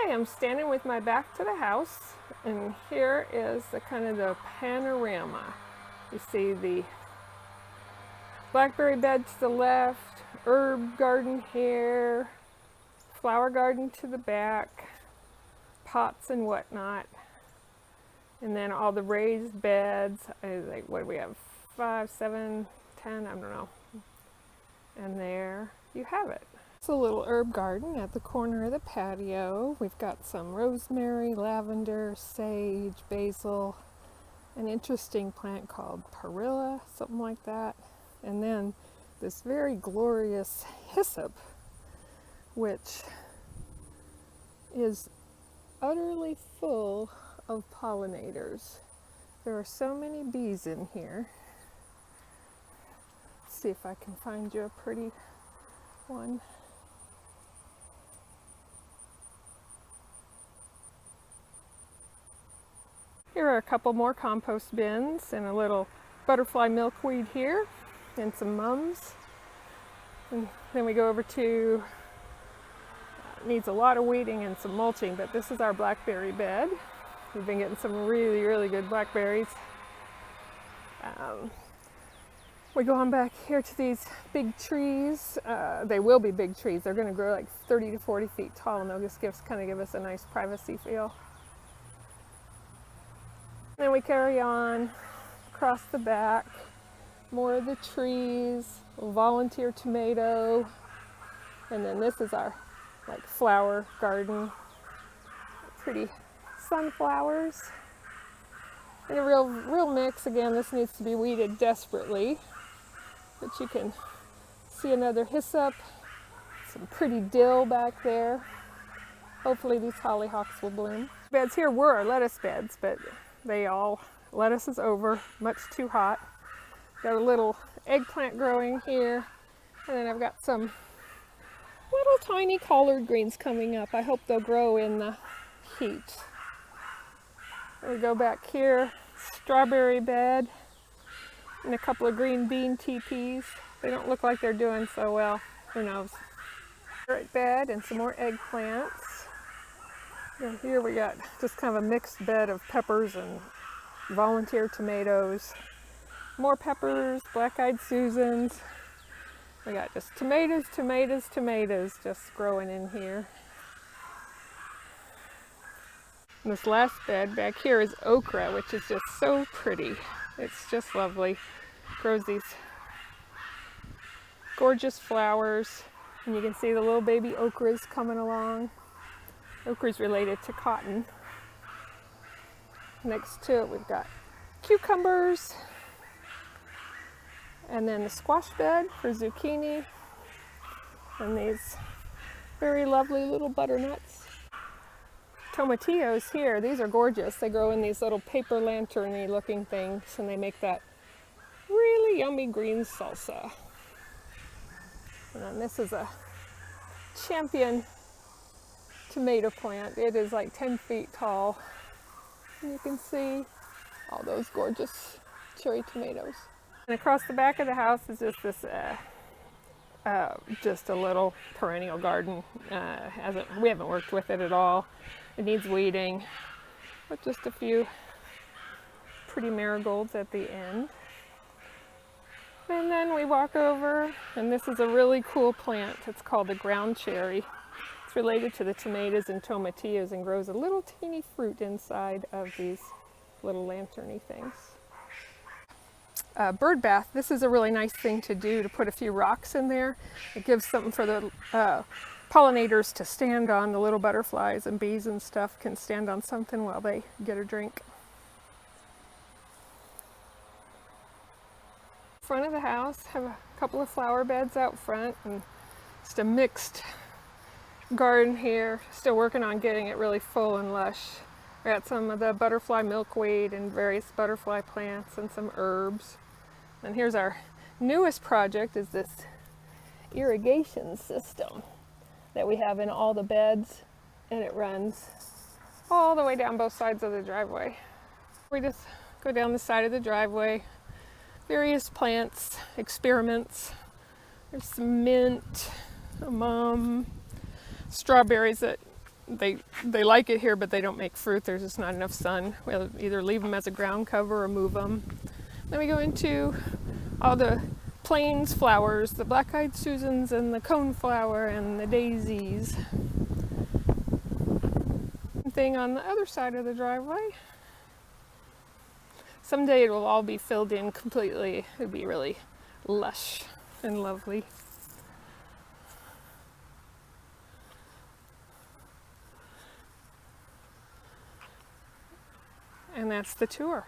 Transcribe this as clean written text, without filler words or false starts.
Okay, I'm standing with my back to the house, and here is the kind of the panorama. You see the blackberry bed to the left, herb garden here, flower garden to the back, pots and whatnot, and then all the raised beds. Like, what do we have? 5, 7, 10, I don't know. And there you have it. It's a little herb garden at the corner of the patio. We've got some rosemary, lavender, sage, basil, an interesting plant called perilla, something like that. And then this very glorious hyssop, which is utterly full of pollinators. There are so many bees in here. Let's see if I can find you a pretty one. Here are a couple more compost bins and a little butterfly milkweed here and some mums. And then we go over to, needs a lot of weeding and some mulching, but this is our blackberry bed. We've been getting some really, really good blackberries. We go on back here to these big trees. They will be big trees. They're going to grow like 30 to 40 feet tall, and they'll just kind of give us a nice privacy feel. Then we carry on across the back, more of the trees, a volunteer tomato, and then this is our like flower garden, pretty sunflowers, and a real mix. Again, this needs to be weeded desperately, but you can see another hyssop, some pretty dill back there. Hopefully these hollyhocks will bloom. Beds here were our lettuce beds, but lettuce is over, much too hot. Got a little eggplant growing here, and then I've got some little tiny collard greens coming up. I hope they'll grow in the heat. We go back here, strawberry bed, and a couple of green bean teepees. They don't look like they're doing so well, who knows. Carrot bed and some more eggplants. And here we got just kind of a mixed bed of peppers and volunteer tomatoes. More peppers, black-eyed Susans. We got just tomatoes just growing in here. And this last bed back here is okra, which is just so pretty. It's just lovely. Grows these gorgeous flowers, and you can see the little baby okras coming along. Okra is related to cotton. Next to it, we've got cucumbers, and then the squash bed for zucchini, and these very lovely little butternuts. Tomatillos here, these are gorgeous. They grow in these little paper lantern-y looking things, and they make that really yummy green salsa. And then this is a champion tomato plant. It is like 10 feet tall. And you can see all those gorgeous cherry tomatoes. And across the back of the house is just this, just a little perennial garden. We haven't worked with it at all. It needs weeding, but just a few pretty marigolds at the end. And then we walk over, and this is a really cool plant. It's called the ground cherry. It's related to the tomatoes and tomatillos and grows a little teeny fruit inside of these little lantern-y things. Bird bath, this is a really nice thing to do, to put a few rocks in there. It gives something for the pollinators to stand on. The little butterflies and bees and stuff can stand on something while they get a drink. Front of the house, have a couple of flower beds out front, and just a mixed garden here. Still working on getting it really full and lush. I got some of the butterfly milkweed and various butterfly plants and some herbs. And here's our newest project, is this irrigation system that we have in all the beds, and it runs all the way down both sides of the driveway. We just go down the side of the driveway, various plants, experiments. There's some mint, a mum, strawberries that they like it here, but they don't make fruit. There's just not enough sun. We'll either leave them as a ground cover or move them. Then we go into all the plains flowers, the black-eyed Susans and the coneflower and the daisies. Thing on the other side of the driveway. Someday it will all be filled in completely. It'll be really lush and lovely. And that's the tour.